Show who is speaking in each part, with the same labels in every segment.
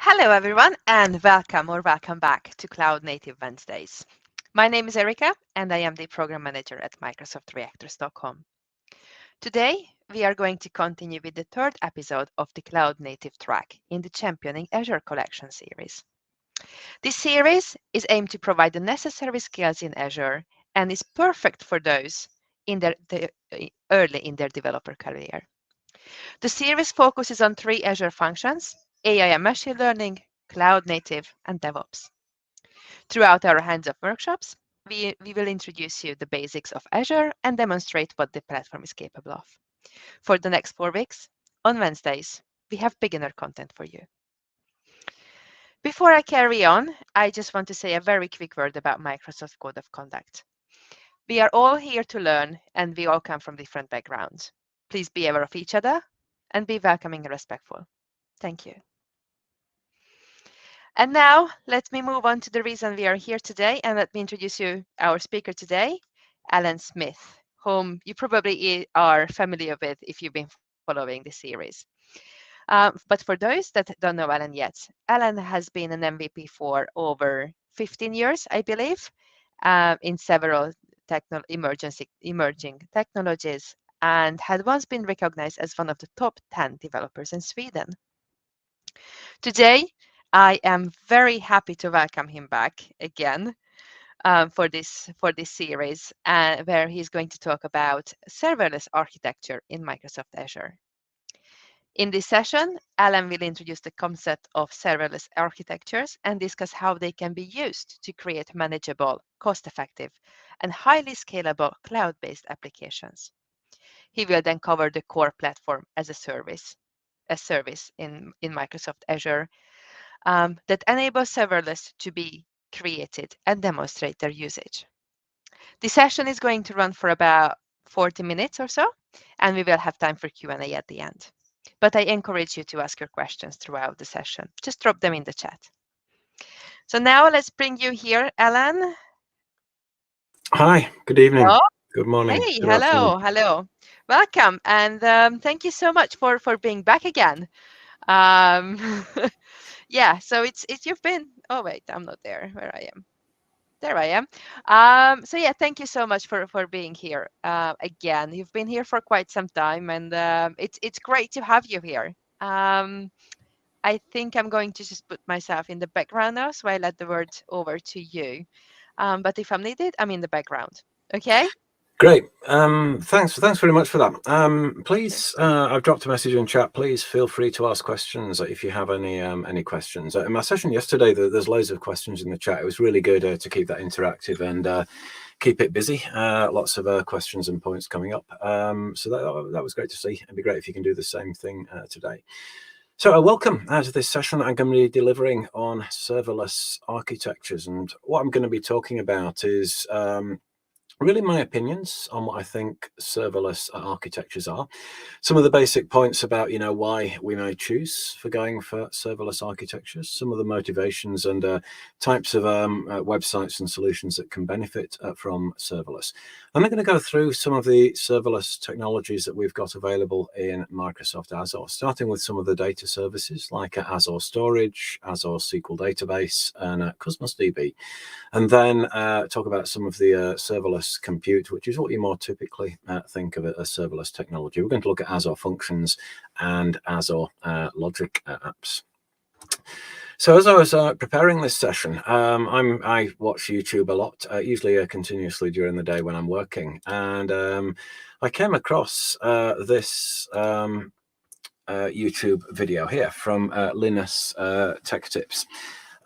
Speaker 1: Hello, everyone, and welcome back to Cloud Native Wednesdays. My name is Erika, and I am the Program Manager at Microsoft Reactor Stockholm. Today, we are going to continue with the third episode of the Cloud Native track in the Championing Azure Collection series. This series is aimed to provide the necessary skills in Azure and is perfect for those early in their developer career. The series focuses on three Azure functions: AI and machine learning, cloud native, and DevOps. Throughout our hands-on workshops, we will introduce you the basics of Azure and demonstrate what the platform is capable of. For the next 4 weeks, on Wednesdays, we have beginner content for you. Before I carry on, I just want to say a very quick word about Microsoft Code of Conduct. We are all here to learn, and we all come from different backgrounds. Please be aware of each other and be welcoming and respectful. Thank you. And now let me move on to the reason we are here today, and let me introduce you our speaker today, Alan Smith, whom you probably are familiar with if you've been following the series. But for those that don't know Alan yet, Alan has been an MVP for over 15 years, I believe, in several emerging technologies, and had once been recognized as one of the top 10 developers in Sweden. Today, I am very happy to welcome him back again for this series, where he's going to talk about serverless architecture in Microsoft Azure. In this session, Alan will introduce the concept of serverless architectures and discuss how they can be used to create manageable, cost-effective, and highly scalable cloud-based applications. He will then cover the core platform as a service in Microsoft Azure that enables serverless to be created and demonstrate their usage. The session is going to run for about 40 minutes or so, and we will have time for Q&A at the end. But I encourage you to ask your questions throughout the session. Just drop them in the chat. So now let's bring you here, Alan.
Speaker 2: Hi, good evening.
Speaker 1: Oh,
Speaker 2: good morning.
Speaker 1: hey,
Speaker 2: Good afternoon.
Speaker 1: hello. Welcome, and thank you so much for being back again. Yeah, so it's you've been. Oh wait, I'm not there. Where I am. There I am. So yeah, thank you so much for being here again. You've been here for quite some time, and it's great to have you here. I think I'm going to just put myself in the background now, so I let the word over to you. But if I'm needed, I'm in the background. Okay.
Speaker 2: Great. Thanks very much for that. Please, I've dropped a message in chat. Please feel free to ask questions if you have any questions. In my session yesterday, there's loads of questions in the chat. It was really good to keep that interactive and keep it busy. Lots of questions and points coming up. So that was great to see. It'd be great if you can do the same thing today. So welcome to this session. I'm going to be delivering on serverless architectures, and what I'm going to be talking about is really my opinions on what I think serverless architectures are. Some of the basic points about, why we may choose for going for serverless architectures, some of the motivations and types of websites and solutions that can benefit from serverless. I'm going to go through some of the serverless technologies that we've got available in Microsoft Azure, starting with some of the data services like Azure Storage, Azure Sql Database, and Cosmos DB. And then talk about some of the serverless compute, which is what you more typically think of as serverless technology. We're going to look at Azure Functions and Azure Logic apps. So as I was preparing this session, I watch YouTube a lot, usually continuously during the day when I'm working. And I came across this YouTube video here from Linus Tech Tips.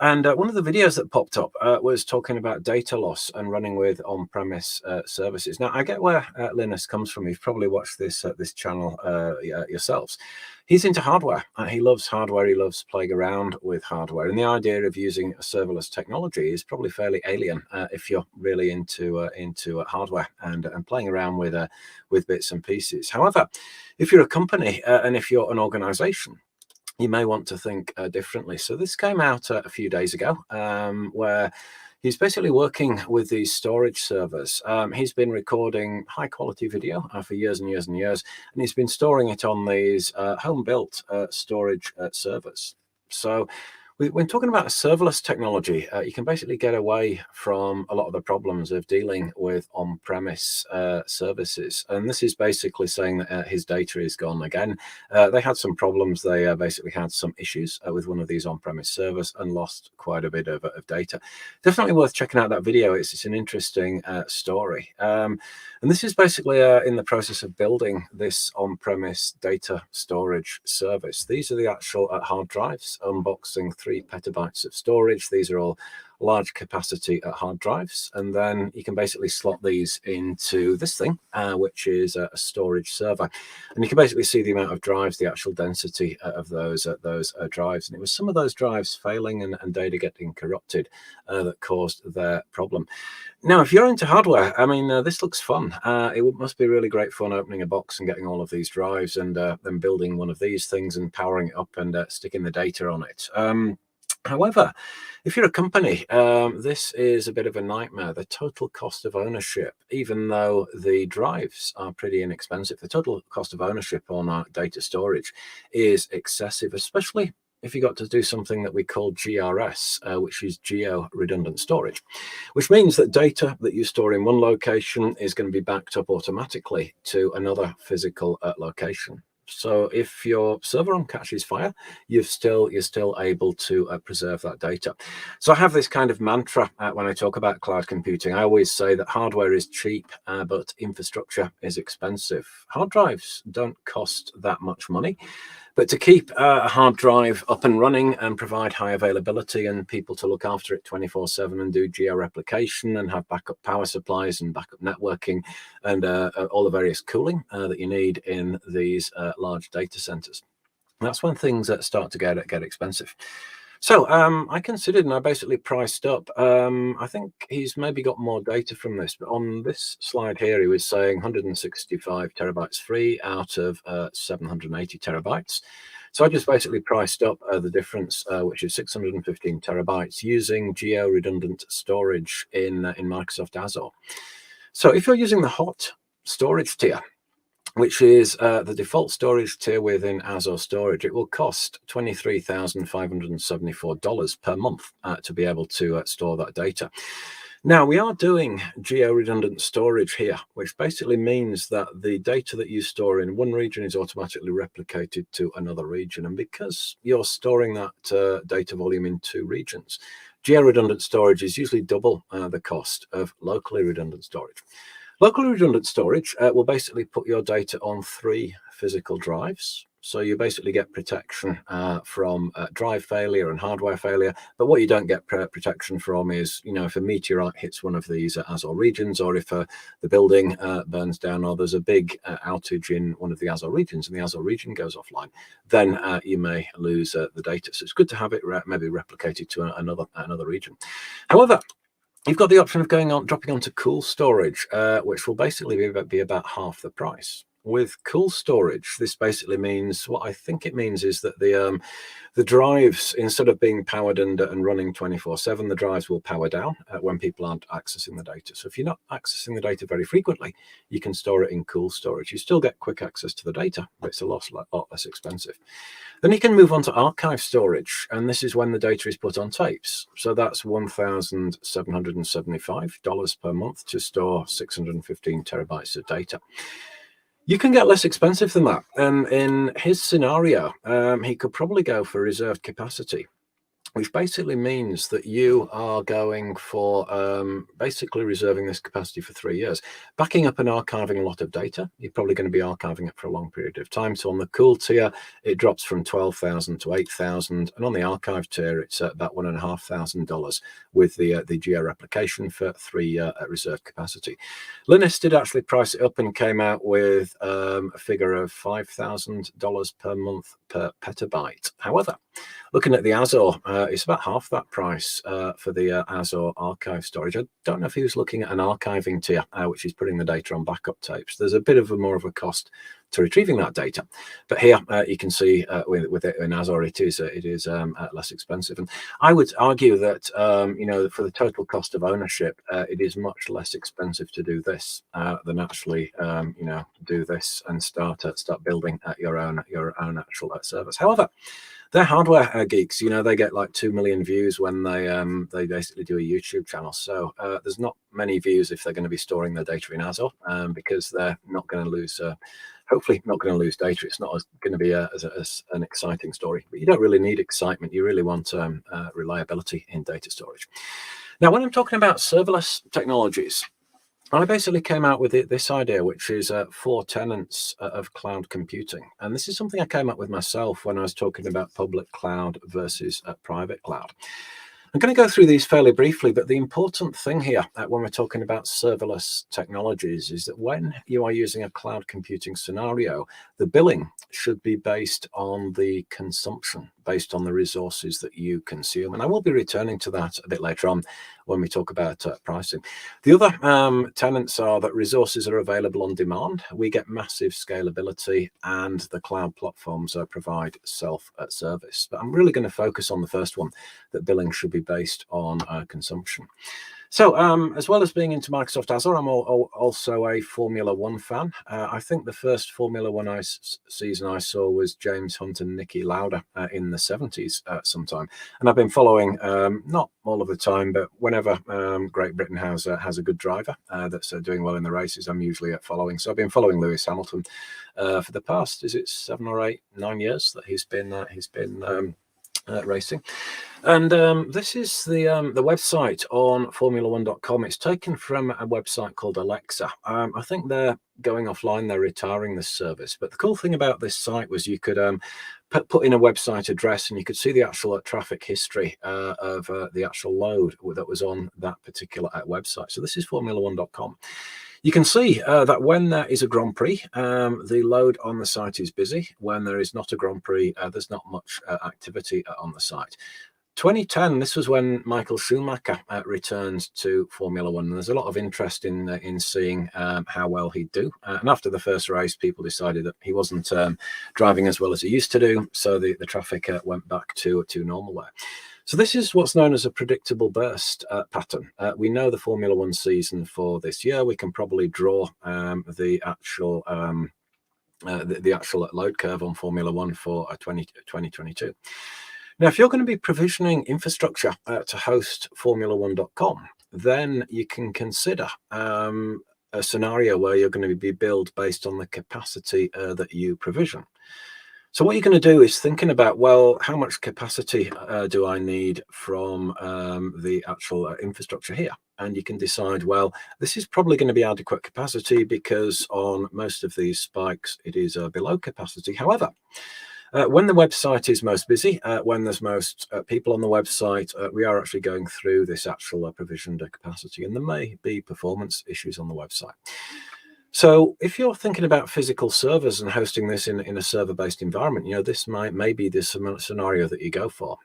Speaker 2: And one of the videos that popped up was talking about data loss and running with on-premise services. Now, I get where Linus comes from. You've probably watched this channel yourselves. He's into hardware. He loves hardware. He loves playing around with hardware. And the idea of using a serverless technology is probably fairly alien if you're really into hardware and playing around with bits and pieces. However, if you're a company and if you're an organization, you may want to think differently. So this came out a few days ago, where he's basically working with these storage servers. He's been recording high quality video for years and years and years, and he's been storing it on these home-built storage servers. So When talking about serverless technology, you can basically get away from a lot of the problems of dealing with on-premise services. And this is basically saying that his data is gone again. They had some problems. They basically had some issues with one of these on-premise servers and lost quite a bit of data. Definitely worth checking out that video. It's an interesting story. And this is basically in the process of building this on-premise data storage service. These are the actual hard drives, unboxing 3 petabytes of storage. These are all large capacity hard drives, and then you can basically slot these into this thing, which is a storage server, and you can basically see the amount of drives, the actual density of those drives. And it was some of those drives failing and data getting corrupted that caused their problem. Now, if you're into hardware, I mean, this looks fun. It must be really great fun opening a box and getting all of these drives and then building one of these things and powering it up and sticking the data on it. However, if you're a company, this is a bit of a nightmare. The total cost of ownership, even though the drives are pretty inexpensive, the total cost of ownership on our data storage is excessive, especially if you got to do something that we call GRS, which is Geo Redundant Storage, which means that data that you store in one location is going to be backed up automatically to another physical location. So if your server on catches fire, you're still able to preserve that data. So I have this kind of mantra when I talk about cloud computing. I always say that hardware is cheap, but infrastructure is expensive. Hard drives don't cost that much money. But to keep a hard drive up and running and provide high availability and people to look after it 24/7 and do geo-replication and have backup power supplies and backup networking and all the various cooling that you need in these large data centers, that's when things start to get expensive. So I considered and I basically priced up. I think he's maybe got more data from this, but on this slide here, he was saying 165 terabytes free out of 780 terabytes. So I just basically priced up the difference, which is 615 terabytes using Geo Redundant Storage in Microsoft Azure. So if you're using the hot storage tier, which is the default storage tier within Azure Storage, it will cost $23,574 per month to be able to store that data. Now, we are doing geo-redundant storage here, which basically means that the data that you store in one region is automatically replicated to another region. And because you're storing that data volume in 2 regions, geo-redundant storage is usually double the cost of locally redundant storage. Locally redundant storage will basically put your data on 3 physical drives. So you basically get protection from drive failure and hardware failure. But what you don't get protection from is, if a meteorite hits one of these Azure regions, or if the building burns down, or there's a big outage in one of the Azure regions and the Azure region goes offline, then you may lose the data. So it's good to have it maybe replicated to another region. However, you've got the option of dropping onto cool storage, which will basically be about half the price. With cool storage, this basically means, what I think it means is that the drives, instead of being powered and running 24/7, the drives will power down when people aren't accessing the data. So if you're not accessing the data very frequently, you can store it in cool storage. You still get quick access to the data, but it's a lot less expensive. Then you can move on to archive storage, and this is when the data is put on tapes. So that's $1,775 per month to store 615 terabytes of data. You can get less expensive than that. And in his scenario, he could probably go for reserved capacity, which basically means that you are going for basically reserving this capacity for 3 years, backing up and archiving a lot of data. You're probably going to be archiving it for a long period of time. So on the cool tier, it drops from $12,000 to $8,000, and on the archive tier, it's about $1,500 with the geo replication for 3 reserve capacity. Linus did actually price it up and came out with a figure of $5,000 per month per petabyte. However, looking at the Azure, it's about half that price for the Azure archive storage. I don't know if he was looking at an archiving tier, which is putting the data on backup tapes. There's a bit of more of a cost to retrieving that data. But here you can see with it in Azure, it is less expensive. And I would argue that for the total cost of ownership, it is much less expensive to do this than actually do this and start building your own actual service. However, they're hardware geeks. You know, they get like 2 million views when they basically do a YouTube channel. So there's not many views if they're going to be storing their data in Azure, because they're not going to lose. Hopefully, not going to lose data. It's not going to be as an exciting story. But you don't really need excitement. You really want reliability in data storage. Now, when I'm talking about serverless technologies, I basically came out with this idea, which is 4 tenets of cloud computing. And this is something I came up with myself when I was talking about public cloud versus private cloud. I'm going to go through these fairly briefly, but the important thing here when we're talking about serverless technologies is that when you are using a cloud computing scenario, the billing should be based on the consumption, based on the resources that you consume. And I will be returning to that a bit later on when we talk about pricing. The other tenets are that resources are available on demand. We get massive scalability, and the cloud platforms provide self-service. But I'm really going to focus on the first one, that billing should be based on consumption. So as well as being into Microsoft Azure, I'm also a Formula One fan. I think the first Formula One season I saw was James Hunt and Niki Lauda in the 70s sometime. And I've been following, not all of the time, but whenever Great Britain has a good driver that's doing well in the races, I'm usually following. So I've been following Lewis Hamilton for the past, is it 7 or 8, 9 years that he's been racing. And this is the website on formula1.com. It's taken from a website called Alexa. I think they're going offline. They're retiring this service. But the cool thing about this site was you could put in a website address, and you could see the actual traffic history of the actual load that was on that particular website. So this is formula1.com. You can see that when there is a Grand Prix, the load on the site is busy. When there is not a Grand Prix, there's not much activity on the site. 2010, this was when Michael Schumacher returned to Formula One. And there's a lot of interest in seeing how well he'd do. And after the first race, people decided that he wasn't driving as well as he used to do. So the traffic went back to normal there. So this is what's known as a predictable burst pattern. We know the Formula One season for this year. We can probably draw the actual load curve on Formula One for 2022. Now, if you're going to be provisioning infrastructure to host formula1.com, then you can consider a scenario where you're going to be billed based on the capacity that you provision. So what you're going to do is thinking about, well, how much capacity do I need from the actual infrastructure here? And you can decide, well, this is probably going to be adequate capacity because on most of these spikes, it is below capacity. However, when the website is most busy, when there's most people on the website, we are actually going through this actual provisioned capacity, and there may be performance issues on the website. So if you're thinking about physical servers and hosting this in a server-based environment, you know, this may be the scenario that you go for.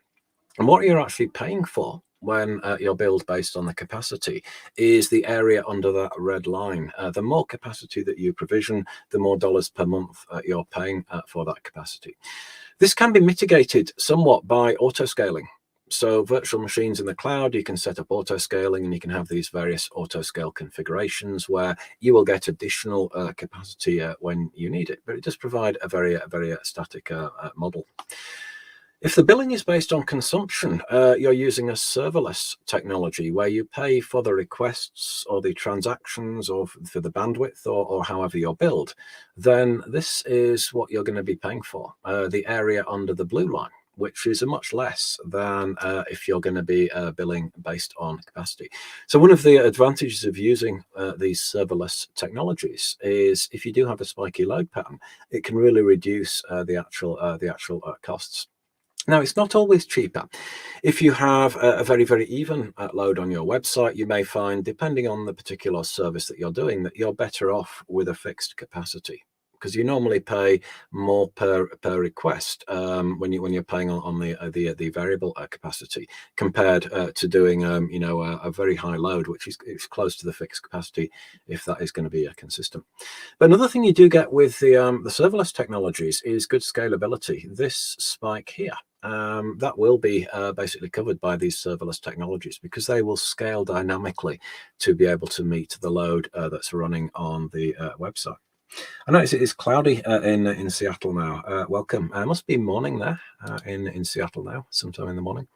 Speaker 2: And what you're actually paying for when you're billed based on the capacity is the area under that red line. The more capacity that you provision, the more dollars per month you're paying for that capacity. This can be mitigated somewhat by auto-scaling. So virtual machines in the cloud, you can set up auto-scaling, and you can have these various auto-scale configurations where you will get additional capacity when you need it. But it does provide a very static model. If the billing is based on consumption, you're using a serverless technology where you pay for the requests or the transactions or for the bandwidth or however you're billed, then this is what you're going to be paying for, the area under the blue line, which is much less than if you're going to be billing based on capacity. So one of the advantages of using these serverless technologies is if you do have a spiky load pattern, it can really reduce the actual costs. Now, it's not always cheaper. If you have a very even load on your website, you may find, depending on the particular service that you're doing, that you're better off with a fixed capacity, because you normally pay more per request when you're paying on the variable capacity compared to doing a very high load, which is close to the fixed capacity, if that is going to be consistent. But another thing you do get with the serverless technologies is good scalability. This spike here, that will be basically covered by these serverless technologies because they will scale dynamically to be able to meet the load that's running on the website. I notice it is cloudy in Seattle now. Welcome. It must be morning there in Seattle now, sometime in the morning.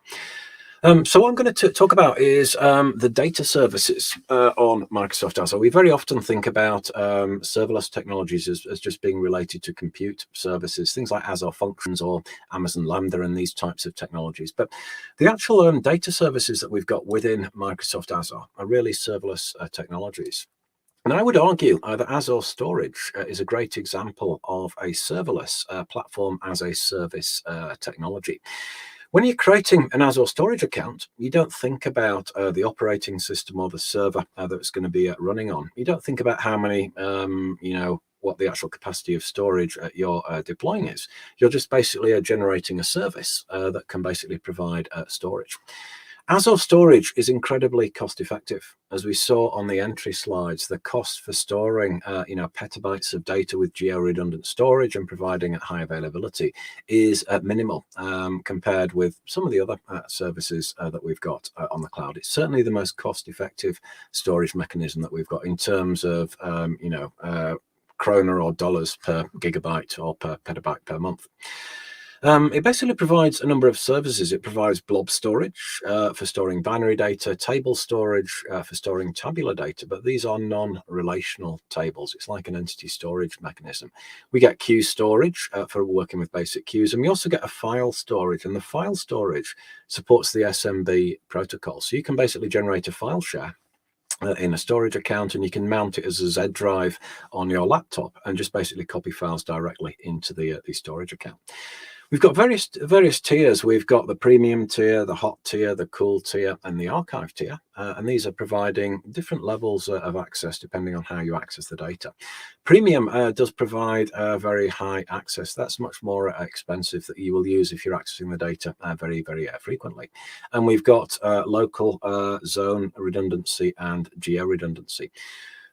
Speaker 2: So what I'm going to talk about is the data services on Microsoft Azure. We very often think about serverless technologies as just being related to compute services, things like Azure Functions or Amazon Lambda and these types of technologies. But the actual data services that we've got within Microsoft Azure are really serverless technologies. And I would argue that Azure Storage is a great example of a serverless platform as a service technology. When you're creating an Azure Storage account, you don't think about the operating system or the server that it's going to be running on. You don't think about how many, what the actual capacity of storage you're deploying is. You're just basically generating a service that can basically provide storage. Azure Storage is incredibly cost effective. As we saw on the entry slides, the cost for storing petabytes of data with Geo Redundant Storage and providing at high availability is minimal compared with some of the other services that we've got on the cloud. It's certainly the most cost effective storage mechanism that we've got in terms of kroner or dollars per gigabyte or per petabyte per month. It basically provides a number of services. It provides blob storage for storing binary data, table storage for storing tabular data, but these are non-relational tables. It's like an entity storage mechanism. We get queue storage for working with basic queues, and we also get a file storage, and the file storage supports the SMB protocol. So you can basically generate a file share in a storage account, and you can mount it as a Z drive on your laptop and just basically copy files directly into the storage account. We've got various tiers. We've got the premium tier, the hot tier, the cool tier, and the archive tier. And these are providing different levels of access depending on how you access the data. Premium does provide very high access. That's much more expensive that you will use if you're accessing the data very, very frequently. And we've got local zone redundancy and geo redundancy.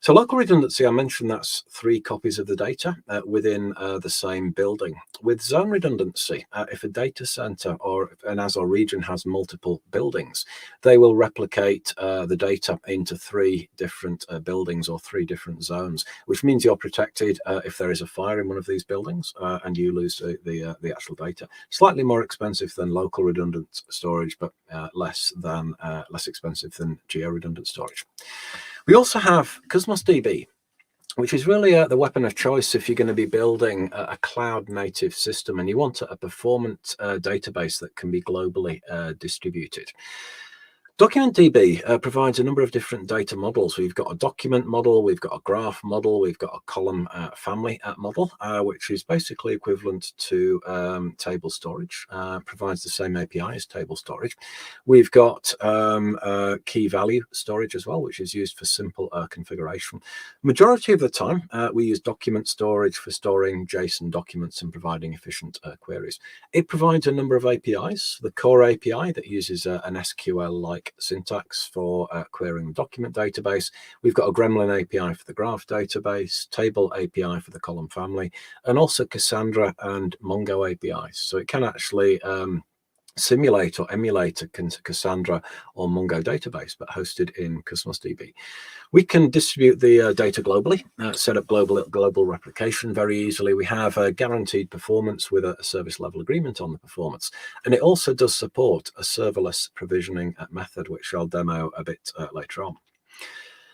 Speaker 2: So local redundancy, I mentioned that's 3 copies of the data within the same building. With zone redundancy, if a data center or an Azure region has multiple buildings, they will replicate the data into 3 different buildings or 3 different zones, which means you're protected if there is a fire in one of these buildings and you lose the actual data. Slightly more expensive than local redundant storage, but less expensive than geo redundant storage. We also have Documentdb, which is really the weapon of choice if you're going to be building a cloud native system and you want a performant database that can be globally distributed. Documentdb provides a number of different data models. We've got a document model, we've got a graph model, we've got a column family model, which is basically equivalent to table storage, provides the same API as table storage. We've got key value storage as well, which is used for simple configuration. Majority of the time, we use document storage for storing JSON documents and providing efficient queries. It provides a number of APIs. The core API that uses an SQL-like syntax for querying the document database. We've got a Gremlin API for the graph database, table API for the column family, and also Cassandra and Mongo APIs. So it can actually simulate or emulate a Cassandra or Mongo database, but hosted in Documentdb. We can distribute the data globally, set up global replication very easily. We have a guaranteed performance with a service level agreement on the performance. And it also does support a serverless provisioning method, which I'll demo a bit later on.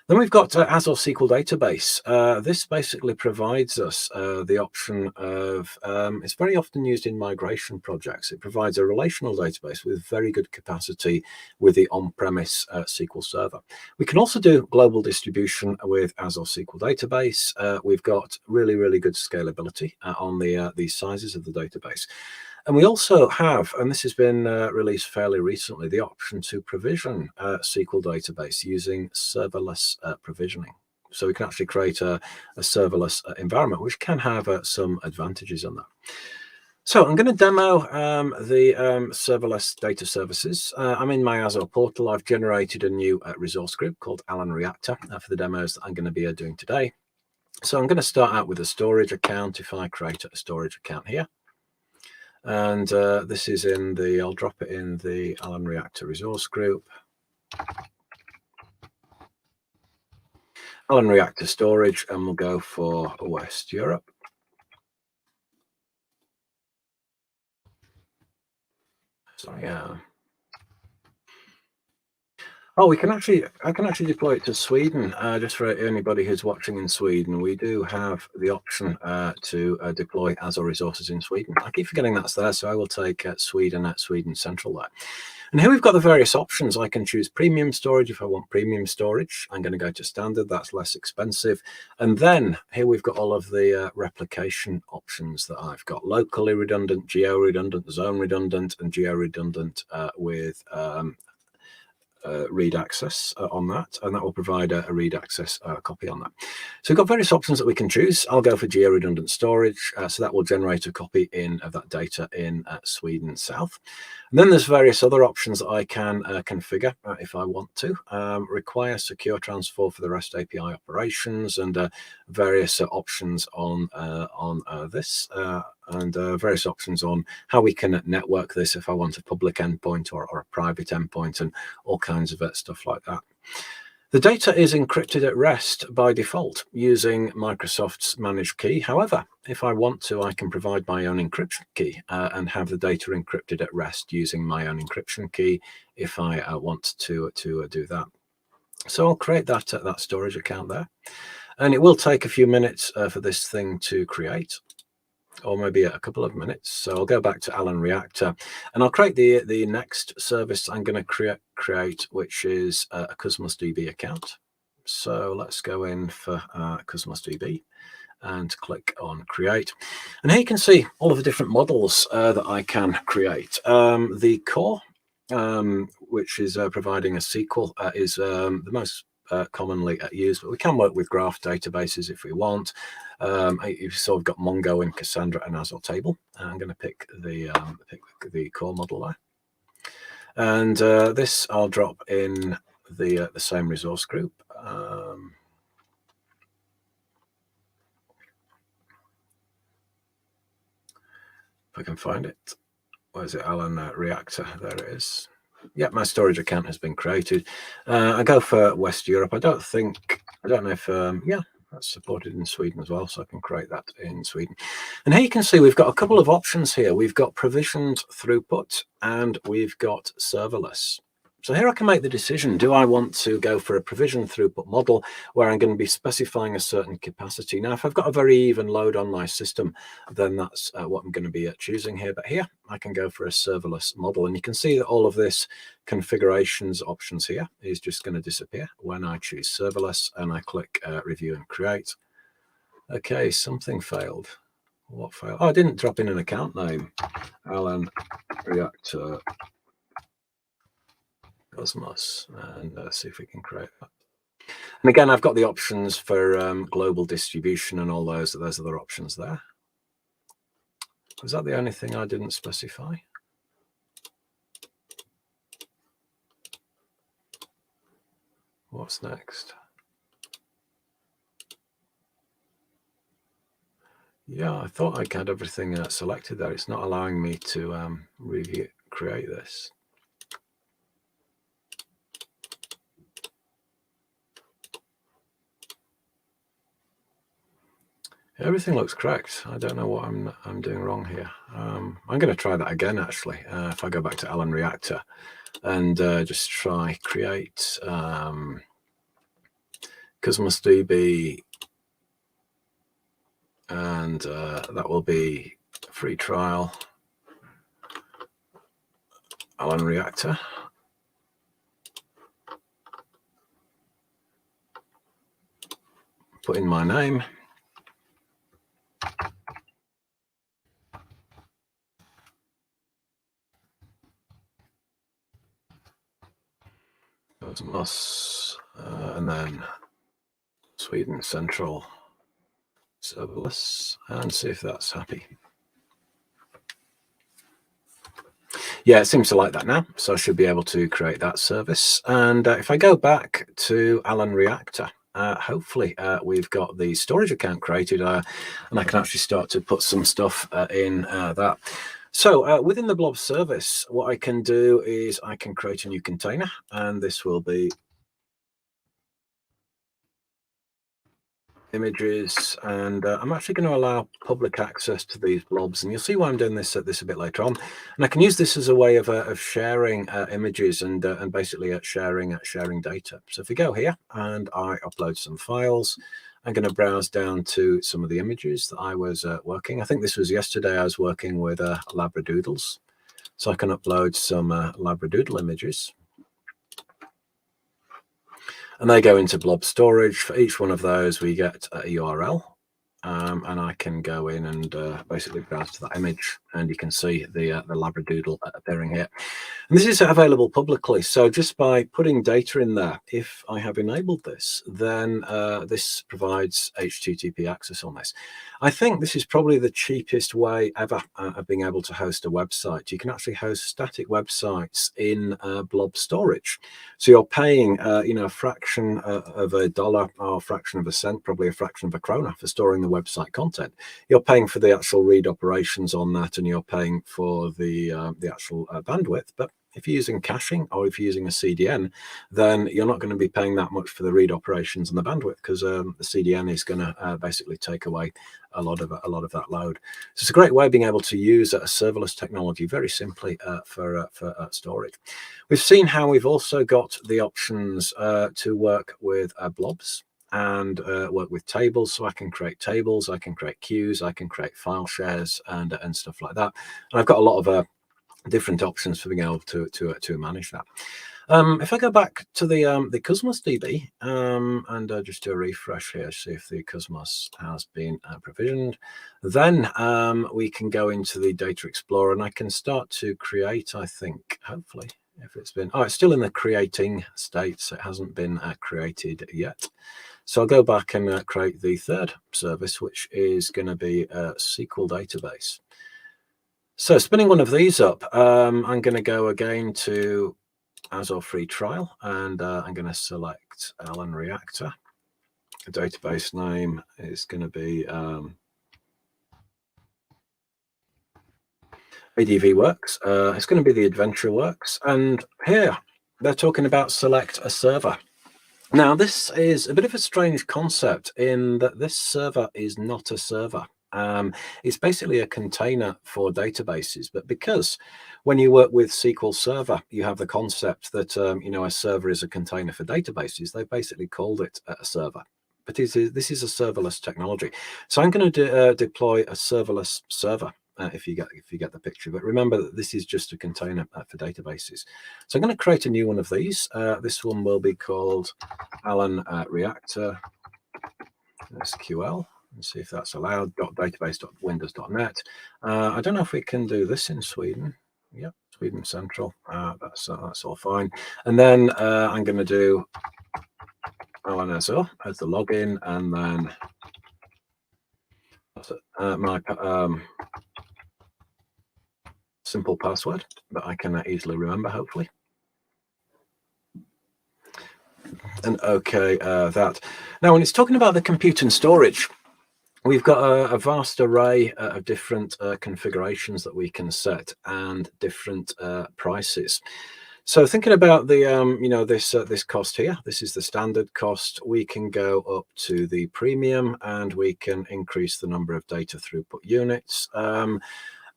Speaker 2: Then we've got Azure Sql Database. This basically provides us the option of, it's very often used in migration projects. It provides a relational database with very good capacity with the on-premise SQL Server. We can also do global distribution with Azure Sql Database. We've got really, really good scalability on the sizes of the database. And we also have, and this has been released fairly recently, the option to provision SQL database using serverless provisioning. So we can actually create a serverless environment, which can have some advantages on that. So I'm going to demo the serverless data services. I'm in my Azure portal. I've generated a new resource group called Alan Reactor for the demos that I'm going to be doing today. So I'm going to start out with a storage account. If I create a storage account here. And this is in the, I'll drop it in the Alan Reactor resource group. Alan Reactor Storage, and we'll go for West Europe. Sorry, oh, I can actually deploy it to Sweden. Just for anybody who's watching in Sweden, we do have the option to deploy Azure resources in Sweden. I keep forgetting that's there, so I will take Sweden at Sweden Central there. And here we've got the various options. I can choose premium storage if I want premium storage. I'm going to go to standard, that's less expensive. And then here we've got all of the replication options that I've got. Locally redundant, geo redundant, zone redundant, and geo redundant with read access on that, and that will provide a read access copy on that. So we've got various options that we can choose. I'll go for Geo Redundant Storage, so that will generate a copy of that data in Sweden South. And then there's various other options that I can configure if I want to. Require secure transfer for the REST API operations, and various options on this. And various options on how we can network this if I want a public endpoint or a private endpoint, and all kinds of stuff like that. The data is encrypted at rest by default using Microsoft's managed key. However, if I want to, I can provide my own encryption key and have the data encrypted at rest using my own encryption key if I want to do that. So I'll create that storage account there, and it will take a few minutes for this thing to create, or maybe a couple of minutes. So I'll go back to Alan Reactor, and I'll create the next service I'm going to create, which is a CosmosDB account. So let's go in for CosmosDB and click on create. And here you can see all of the different models that I can create. The core, which is providing a SQL, is the most commonly used, but we can work with graph databases if we want. You've sort of got Mongo and Cassandra and Azure Table. I'm going to pick the core model there, and this I'll drop in the same resource group. If I can find it, where's it? Alan Reactor. There it is. Yeah, my storage account has been created. I go for West Europe. I don't know if yeah, that's supported in Sweden as well, so I can create that in Sweden. And here you can see we've got a couple of options here. We've got provisioned throughput and we've got serverless. So here I can make the decision, do I want to go for a provisioned throughput model where I'm going to be specifying a certain capacity? Now, if I've got a very even load on my system, then that's what I'm going to be choosing here. But here I can go for a serverless model, and you can see that all of this configurations options here is just going to disappear when I choose serverless and I click review and create. Okay, something failed. What failed? Oh, I didn't drop in an account name. Alan Reactor Cosmos, and see if we can create that. And again, I've got the options for global distribution and all those other options there. Was that the only thing I didn't specify? What's next? Yeah, I thought I had everything selected there. It's not allowing me to create this. Everything looks correct. I don't know what I'm doing wrong here. I'm going to try that again, actually. If I go back to Alan Reactor and just try create CosmosDB, and that will be free trial Alan Reactor. Put in my name. Cosmos, and then Sweden Central Serverless, and see if that's happy. Yeah, it seems to like that now, so I should be able to create that service. And if I go back to Alan Reactor, hopefully we've got the storage account created, and I can actually start to put some stuff in that. So within the blob service, what I can do is I can create a new container, and this will be images, and I'm actually going to allow public access to these blobs, and you'll see why I'm doing this a bit later on. And I can use this as a way of sharing images and basically sharing data. So if we go here and I upload some files, I'm going to browse down to some of the images that I was working. I think this was yesterday. I was working with labradoodles, so I can upload some labradoodle images. And they go into blob storage. For each one of those, we get a URL. And I can go in and basically browse to that image, and you can see the labradoodle appearing here. And this is available publicly. So just by putting data in there, if I have enabled this, then this provides HTTP access on this. I think this is probably the cheapest way ever of being able to host a website. You can actually host static websites in blob storage. So you're paying, a fraction of a dollar or a fraction of a cent, probably a fraction of a krona for storing the website content. You're paying for the actual read operations on that, and you're paying for the actual bandwidth. But if you're using caching or if you're using a CDN, then you're not going to be paying that much for the read operations and the bandwidth, because the CDN is going to basically take away a lot of that load. So it's a great way of being able to use a serverless technology very simply for storage. We've seen how we've also got the options to work with blobs and work with tables. So I can create tables, I can create queues, I can create file shares and stuff like that. And I've got a lot of different options for being able to manage that. If I go back to the Cosmos DB and just do a refresh here, see if the Cosmos has been provisioned, then we can go into the Data Explorer and I can start to create, I think, hopefully, if it's been, it's still in the creating state, so it hasn't been created yet. So I'll go back and create the third service, which is going to be a SQL database. So spinning one of these up, I'm going to go again to Azure free trial, and I'm going to select Alan Reactor. The database name is going to be ADV Works. It's going to be the Adventure Works, and here they're talking about select a server. Now, this is a bit of a strange concept in that this server is not a server. It's basically a container for databases, but because when you work with SQL Server, you have the concept that a server is a container for databases. They basically called it a server, but this is a serverless technology. So I'm going to deploy a serverless server. If you get the picture, but remember that this is just a container for databases. So I'm going to create a new one of these. This one will be called Alan Reactor SQL. Let's see if that's allowed. .database.windows.net. I don't know if we can do this in Sweden. Yep, Sweden Central. That's all fine. And then I'm going to do Alan Azure as the login, and then my simple password that I can easily remember, hopefully. And okay, that. Now, when it's talking about the compute and storage, we've got a vast array of different configurations that we can set and different prices. So thinking about the this cost here, this is the standard cost. We can go up to the premium and we can increase the number of data throughput units.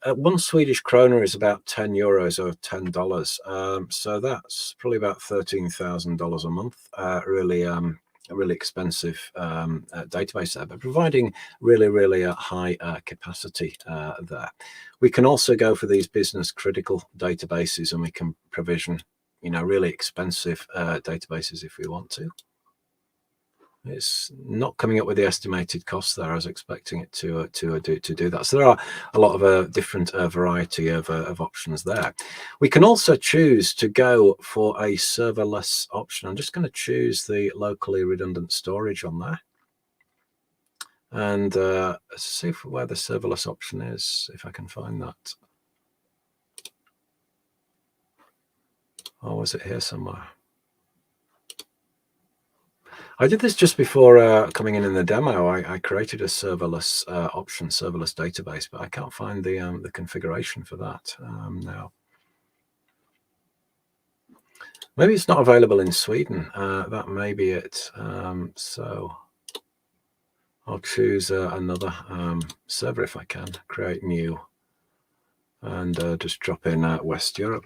Speaker 2: 1 Swedish krona is about 10 euros or $10. So that's probably about $13,000 a month. Really expensive database there, but providing really high capacity there. We can also go for these business critical databases, and we can provision really expensive databases if we want to. It's not coming up with the estimated cost there. I was expecting it to do that. So there are a lot of different variety of options there. We can also choose to go for a serverless option. I'm just going to choose the locally redundant storage on there, and see where the serverless option is, if I can find that. Or was it here somewhere? I did this just before coming in the demo. I created a serverless option, serverless database, but I can't find the configuration for that now. Maybe it's not available in Sweden. That may be it. So I'll choose another server if I can, create new, and just drop in West Europe.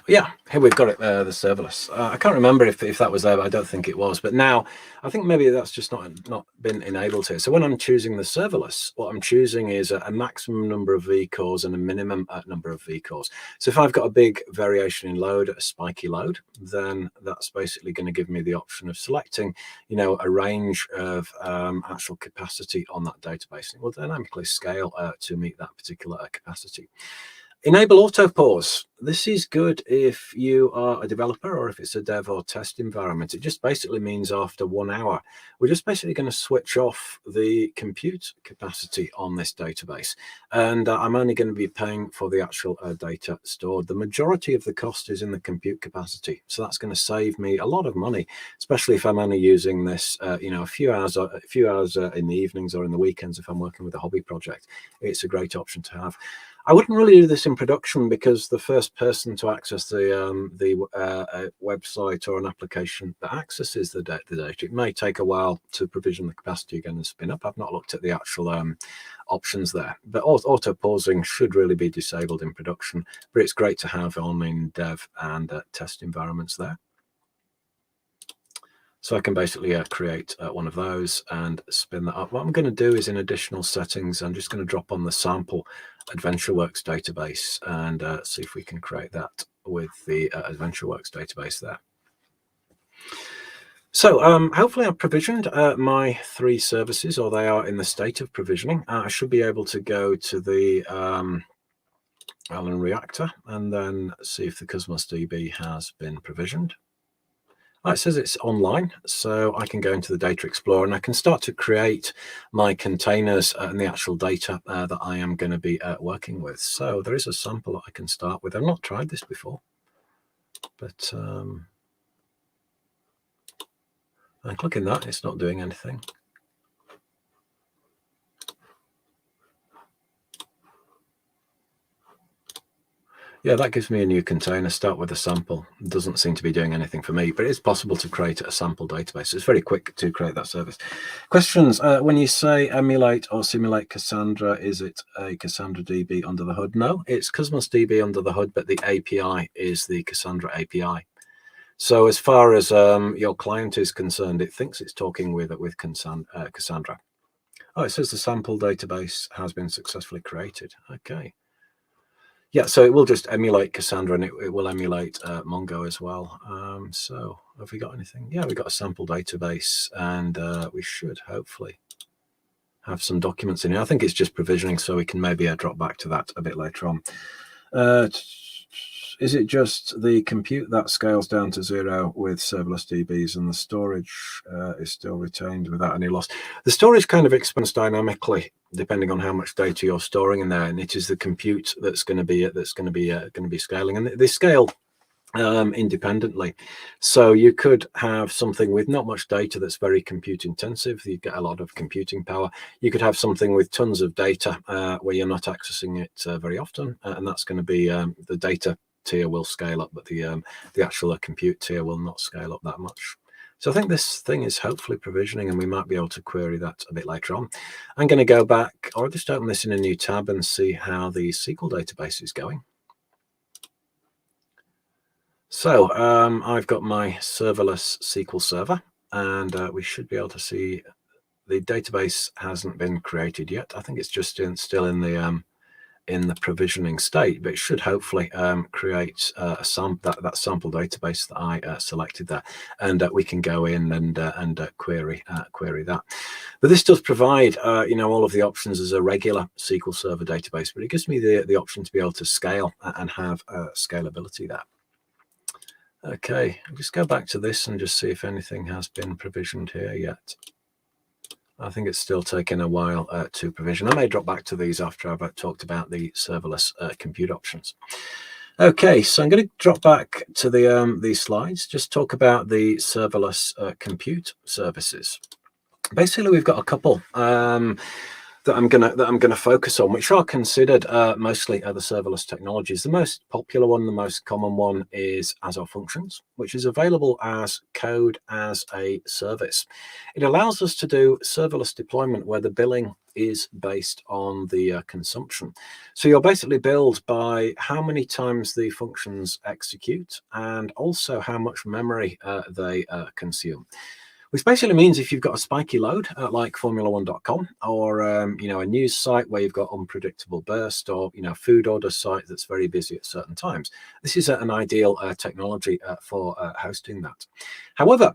Speaker 2: Yeah, here we've got it, the serverless. I can't remember if that was there, but I don't think it was. But now I think maybe that's just not been enabled here. So when I'm choosing the serverless, what I'm choosing is a maximum number of vCores and a minimum number of vCores. So if I've got a big variation in load, a spiky load, then that's basically going to give me the option of selecting, a range of actual capacity on that database. It will dynamically scale to meet that particular capacity. Enable auto pause. This is good if you are a developer or if it's a dev or test environment. It just basically means after 1 hour, we're just basically going to switch off the compute capacity on this database. And I'm only going to be paying for the actual data stored. The majority of the cost is in the compute capacity. So that's going to save me a lot of money, especially if I'm only using this, a few hours in the evenings or in the weekends if I'm working with a hobby project. It's a great option to have. I wouldn't really do this in production because the first person to access the website or an application that accesses the data, it may take a while to provision the capacity again and spin up. I've not looked at the actual options there, but auto pausing should really be disabled in production, but it's great to have on in dev and test environments there. So I can basically create one of those and spin that up. What I'm going to do is in additional settings, I'm just going to drop on the sample AdventureWorks database and see if we can create that with the AdventureWorks database there. So hopefully I've provisioned my 3 services, or they are in the state of provisioning. I should be able to go to the Allen reactor and then see if the Cosmos DB has been provisioned. It says it's online, so I can go into the Data Explorer and I can start to create my containers and the actual data that I am going to be working with. So there is a sample that I can start with. I've not tried this before, but I click in that, it's not doing anything. Yeah, that gives me a new container. Start with a sample. It doesn't seem to be doing anything for me, but it's possible to create a sample database. It's very quick to create that service. Questions. When you say emulate or simulate Cassandra, is it a Cassandra DB under the hood? No, it's Cosmos DB under the hood, but the API is the Cassandra API. So as far as your client is concerned, it thinks it's talking with Cassandra. Oh, it says the sample database has been successfully created. Okay. Yeah, so it will just emulate Cassandra and it will emulate Mongo as well. So have we got anything? Yeah, we got a sample database and we should hopefully have some documents in here. I think it's just provisioning, so we can maybe drop back to that a bit later on. Is it just the compute that scales down to 0 with serverless DBs and the storage is still retained without any loss? The storage kind of expands dynamically depending on how much data you're storing in there, and it is the compute that's going to be scaling, and they scale independently. So you could have something with not much data that's very compute intensive. You get a lot of computing power. You could have something with tons of data where you're not accessing it very often, and that's going to be the data tier will scale up, but the actual compute tier will not scale up that much. So I think this thing is hopefully provisioning, and we might be able to query that a bit later on. I'm going to go back, or just open this in a new tab and see how the SQL database is going. So I've got my serverless SQL server, and we should be able to see the database hasn't been created yet. I think it's just still in the provisioning state, but it should hopefully create that sample database that I selected there, and we can go in and query that. But this does provide all of the options as a regular SQL Server database, but it gives me the option to be able to scale and have scalability there. Okay, I'll just go back to this and just see if anything has been provisioned here yet. I think it's still taking a while to provision. I may drop back to these after I've talked about the serverless compute options. Okay, so I'm going to drop back to these slides, just talk about the serverless compute services. Basically, we've got a couple that I'm gonna focus on, which are considered mostly other serverless technologies. The most popular one, the most common one, is Azure Functions, which is available as code as a service. It allows us to do serverless deployment where the billing is based on the consumption. So you're basically billed by how many times the functions execute and also how much memory they consume. Which basically means if you've got a spiky load like Formula1.com or a news site where you've got unpredictable burst, or food order site that's very busy at certain times, this is an ideal technology for hosting that. However,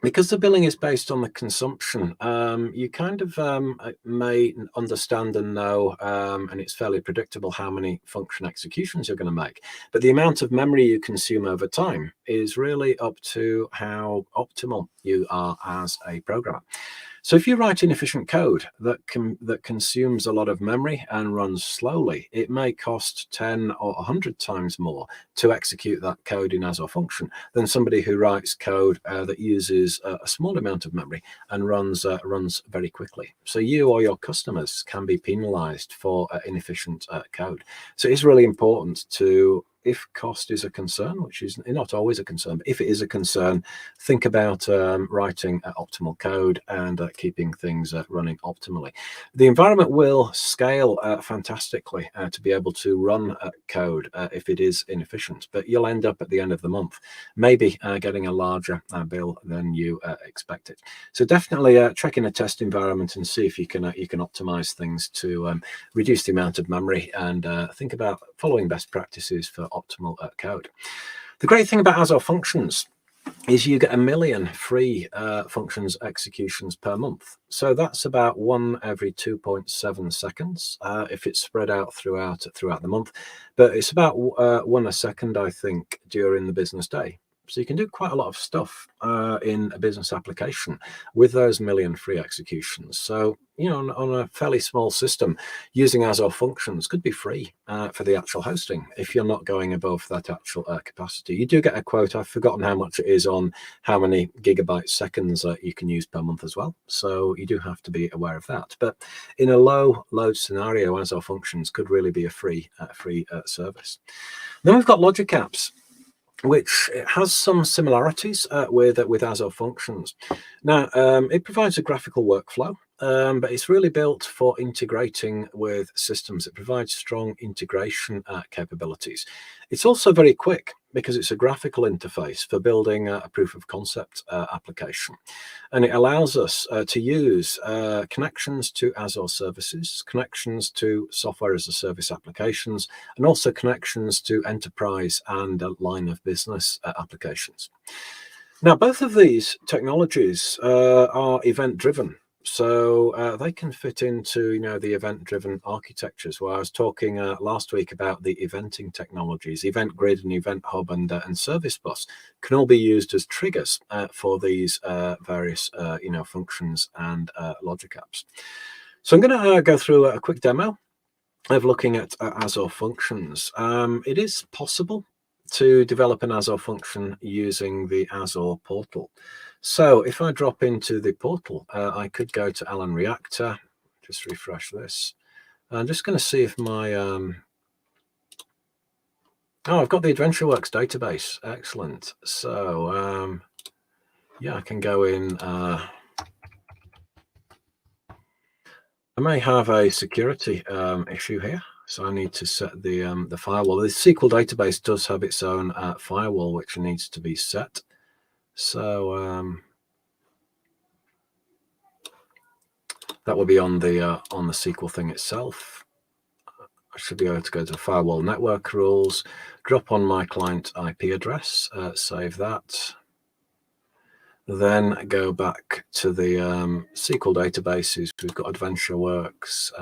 Speaker 2: because the billing is based on the consumption, you kind of may understand and know, and it's fairly predictable how many function executions you're going to make. But the amount of memory you consume over time is really up to how optimal you are as a programmer. So if you write inefficient code that consumes a lot of memory and runs slowly, it may cost 10 or 100 times more to execute that code in Azure Function than somebody who writes code that uses a small amount of memory and runs very quickly. So you or your customers can be penalized for inefficient code. So it's really important to, if cost is a concern, which is not always a concern, but if it is a concern, think about writing optimal code and keeping things running optimally. The environment will scale fantastically to be able to run code if it is inefficient, but you'll end up at the end of the month maybe getting a larger bill than you expected. So definitely check in a test environment and see if you can optimize things to reduce the amount of memory, and think about following best practices for optimal code. The great thing about Azure Functions is you get 1 million free functions executions per month. So that's about 1 every 2.7 seconds if it's spread out throughout the month. But it's about 1 a second, I think, during the business day. So you can do quite a lot of stuff in a business application with those 1 million free executions. So, on a fairly small system, using Azure Functions could be free for the actual hosting if you're not going above that actual capacity. You do get a quote. I've forgotten how much it is on how many gigabyte seconds you can use per month as well. So you do have to be aware of that. But in a low load scenario, Azure Functions could really be a free service. Then we've got Logic Apps, which has some similarities with Azure Functions. Now, it provides a graphical workflow, but it's really built for integrating with systems. It provides strong integration capabilities. It's also very quick because it's a graphical interface for building a proof of concept application. And it allows us to use connections to Azure services, connections to software as a service applications, and also connections to enterprise and line of business applications. Now, both of these technologies are event-driven. So they can fit into the event-driven architectures. Where I was talking last week about the eventing technologies, Event Grid and Event Hub and Service Bus can all be used as triggers for these various functions and logic apps. So I'm going to go through a quick demo of looking at Azure Functions. It is possible to develop an Azure function using the Azure portal. So if I drop into the portal, I could go to Allen Reactor, just refresh this. I'm just going to see if my, I've got the AdventureWorks database. Excellent. So yeah, I can go in. I may have a security issue here. So I need to set the firewall. The SQL database does have its own firewall, which needs to be set. So that will be on the SQL thing itself. I should be able to go to firewall network rules, drop on my client IP address, save that. Then go back to the SQL databases. We've got AdventureWorks,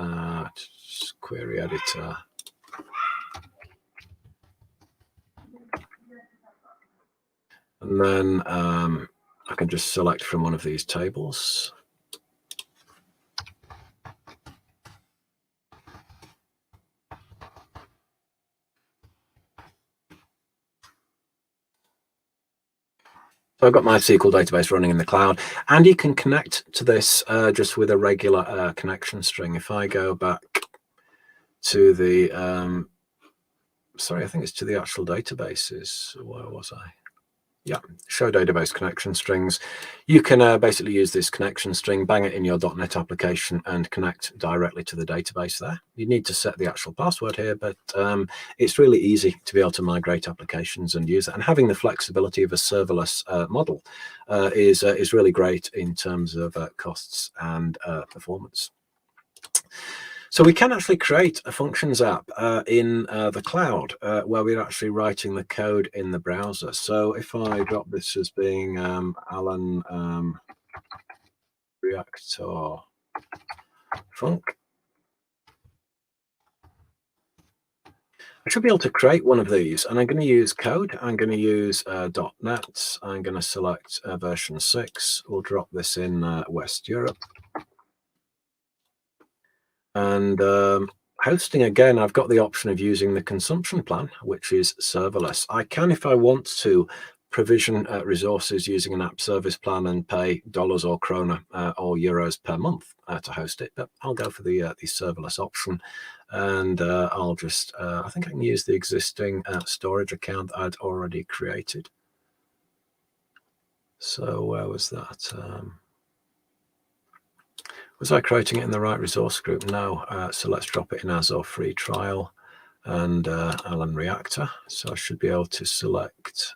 Speaker 2: query editor. And then I can just select from one of these tables. So I've got my SQL database running in the cloud, and you can connect to this just with a regular connection string. If I go back to the, sorry, I think it's to the actual databases. Where was I? Yeah, show database connection strings. You can basically use this connection string, bang it in your .NET application, and connect directly to the database there. You need to set the actual password here, but it's really easy to be able to migrate applications and use it. And having the flexibility of a serverless model is really great in terms of costs and performance. So we can actually create a functions app in the cloud where we're actually writing the code in the browser. So if I drop this as being Alan Reactor Func, I should be able to create one of these, and I'm going to use code. I'm going to use .NET. I'm going to select version 6. We'll drop this in West Europe. And hosting, again, I've got the option of using the consumption plan, which is serverless. I can, if I want to, provision resources using an app service plan and pay dollars or krona or euros per month to host it. But I'll go for the serverless option, and I'll just, I think I can use the existing storage account that I'd already created. So where was that? Was I creating it in the right resource group? No. So let's drop it in Azure free trial and Alan Reactor. So I should be able to select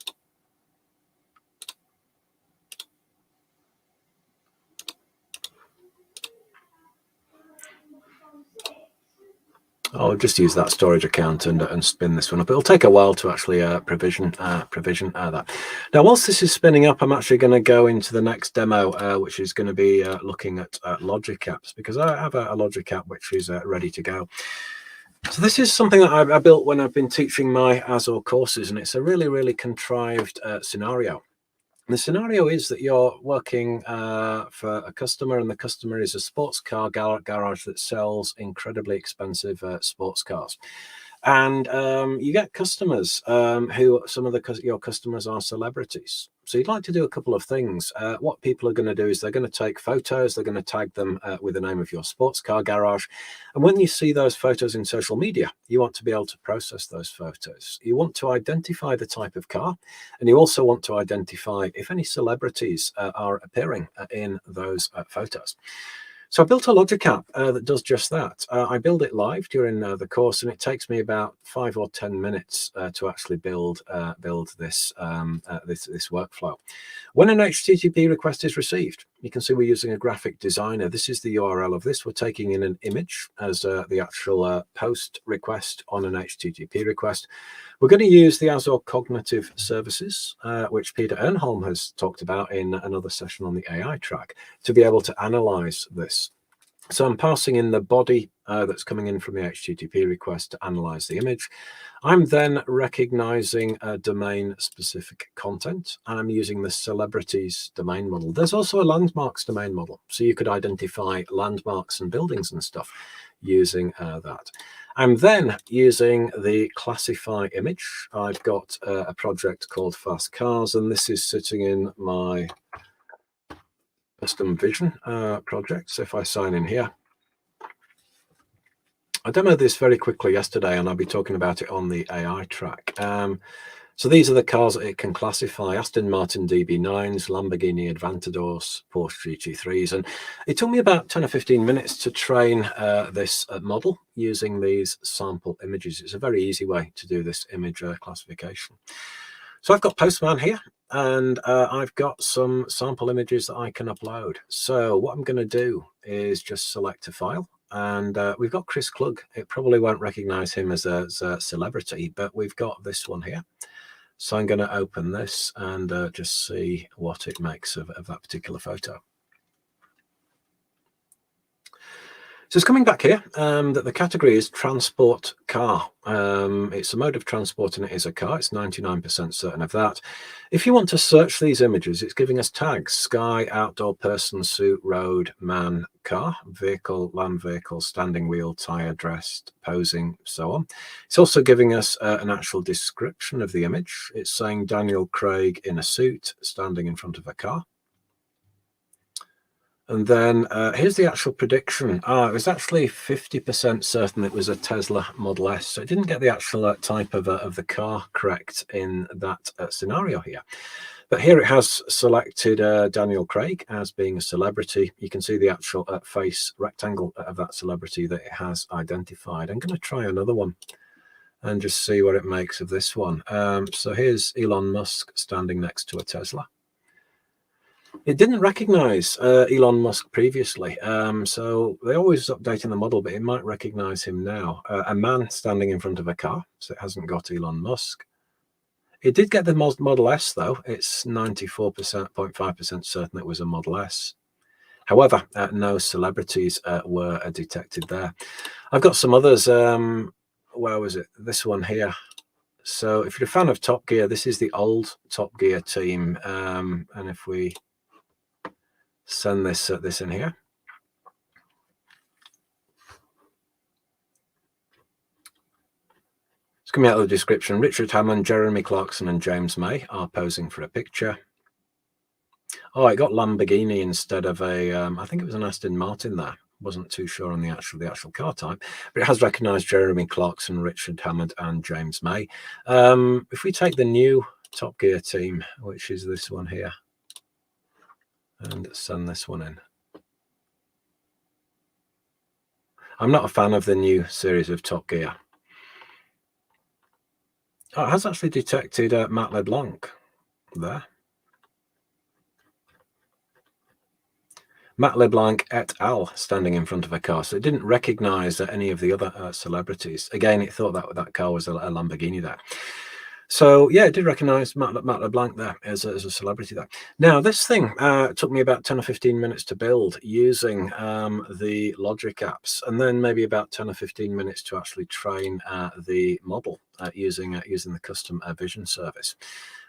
Speaker 2: I'll just use that storage account and spin this one up. It'll take a while to actually provision that. Now, whilst this is spinning up, I'm actually going to go into the next demo, which is going to be looking at logic apps, because I have a logic app which is ready to go. So this is something that I built when I've been teaching my Azure courses, and it's a really, really contrived scenario. The scenario is that you're working for a customer, and the customer is a sports car garage that sells incredibly expensive sports cars. And you get customers who, some of your customers are celebrities. So you'd like to do a couple of things. What people are going to do is they're going to take photos, they're going to tag them with the name of your sports car garage. And when you see those photos in social media, you want to be able to process those photos. You want to identify the type of car, and you also want to identify if any celebrities are appearing in those photos. So I built a logic app that does just that. I build it live during the course, and it takes me about 5 or 10 minutes to actually build this this workflow. When an HTTP request is received, you can see we're using a graphic designer. This is the URL of this. We're taking in an image as the actual post request on an HTTP request. We're going to use the Azure Cognitive Services, which Peter Ernholm has talked about in another session on the AI track, to be able to analyze this. So I'm passing in the body that's coming in from the HTTP request to analyze the image. I'm then recognizing domain-specific content, and I'm using the celebrities domain model. There's also a landmarks domain model, so you could identify landmarks and buildings and stuff using that. I'm then using the classify image. I've got a project called Fast Cars, and this is sitting in my custom vision project. So if I sign in here, I demoed this very quickly yesterday, and I'll be talking about it on the AI track. So these are the cars that it can classify: Aston Martin DB9s, Lamborghini Aventadors, Porsche GT3s. And it took me about 10 or 15 minutes to train this model using these sample images. It's a very easy way to do this image classification. So I've got Postman here, and I've got some sample images that I can upload. So what I'm going to do is just select a file. And we've got Chris Klug. It probably won't recognize him as a celebrity, but we've got this one here. So I'm going to open this and just see what it makes of that particular photo. So it's coming back here that the category is transport car. It's a mode of transport and it is a car. It's 99% certain of that. If you want to search these images, it's giving us tags: sky, outdoor, person, suit, road, man, car, vehicle, land vehicle, standing wheel, tire, dressed, posing, so on. It's also giving us an actual description of the image. It's saying Daniel Craig in a suit standing in front of a car. And then here's the actual prediction. It was actually 50% certain it was a Tesla Model S. So it didn't get the actual type of the car correct in that scenario here. But here it has selected Daniel Craig as being a celebrity. You can see the actual face rectangle of that celebrity that it has identified. I'm going to try another one and just see what it makes of this one. So here's Elon Musk standing next to a Tesla. It didn't recognize Elon Musk previously, so they're always updating the model, but it might recognize him now. A man standing in front of a car, so it hasn't got Elon Musk. It did get the Model S, though. It's 94.5% certain it was a Model S. However, no celebrities were detected there. I've got some others. Where was it? This one here. So if you're a fan of Top Gear, this is the old Top Gear team. And if we send this in here. It's coming out of the description. Richard Hammond, Jeremy Clarkson, and James May are posing for a picture. Oh, it got Lamborghini instead of a, I think it was an Aston Martin there. Wasn't too sure on the actual car type, but it has recognised Jeremy Clarkson, Richard Hammond, and James May. If we take the new Top Gear team, which is this one here, and send this one in. I'm not a fan of the new series of Top Gear. Oh, it has actually detected Matt LeBlanc there. Matt LeBlanc et al. Standing in front of a car. So it didn't recognize any of the other celebrities. Again, it thought that car was a Lamborghini there. So yeah, it did recognize Matt LeBlanc there as a celebrity there. Now, this thing took me about 10 or 15 minutes to build using the logic apps, and then maybe about 10 or 15 minutes to actually train the model using the custom vision service.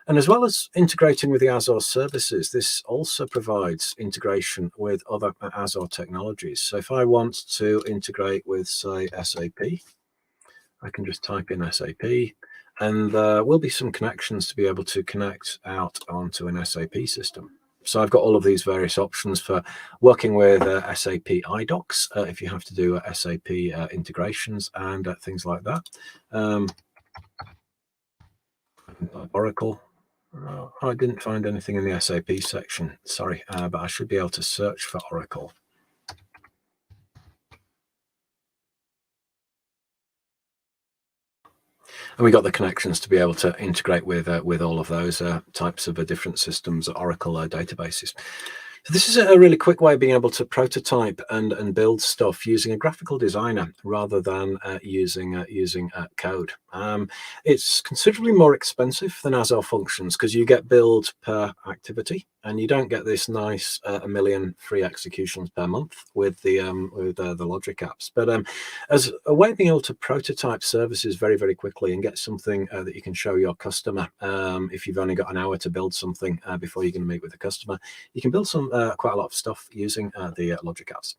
Speaker 2: And as well as integrating with the Azure services, this also provides integration with other Azure technologies. So if I want to integrate with, say, SAP, I can just type in SAP, and there will be some connections to be able to connect out onto an SAP system. So I've got all of these various options for working with SAP iDocs, if you have to do SAP integrations and things like that. Oracle. I didn't find anything in the SAP section, sorry, but I should be able to search for Oracle. And we got the connections to be able to integrate with all of those types of different systems, Oracle databases. So this is a really quick way of being able to prototype and build stuff using a graphical designer rather than using code. It's considerably more expensive than Azure Functions because you get billed per activity, and you don't get this nice 1 million free executions per month with the logic apps. But as a way of being able to prototype services very, very quickly and get something that you can show your customer, if you've only got an hour to build something before you're going to meet with the customer, you can build some quite a lot of stuff using the logic apps.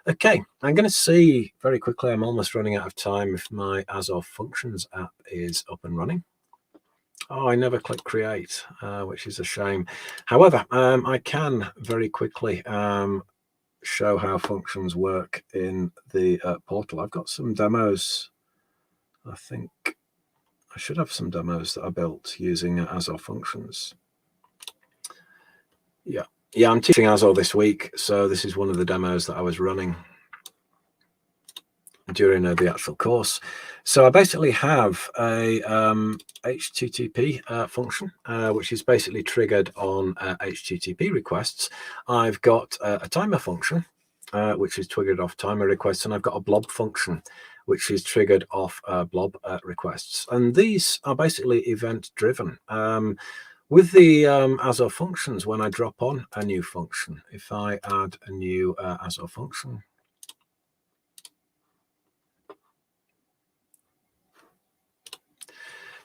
Speaker 2: Okay, I'm going to see very quickly, I'm almost running out of time, if my Azure Functions app is up and running. Oh, I never click create, which is a shame. However, I can very quickly show how functions work in the portal. I've got some demos. I think I should have some demos that I built using Azure Functions. Yeah, I'm teaching Azure this week, so this is one of the demos that I was running during the actual course. So I basically have a HTTP function, which is basically triggered on HTTP requests. I've got a timer function, which is triggered off timer requests, and I've got a blob function, which is triggered off blob requests. And these are basically event driven. With the Azure Functions, when I drop on a new function, if I add a new Azure function,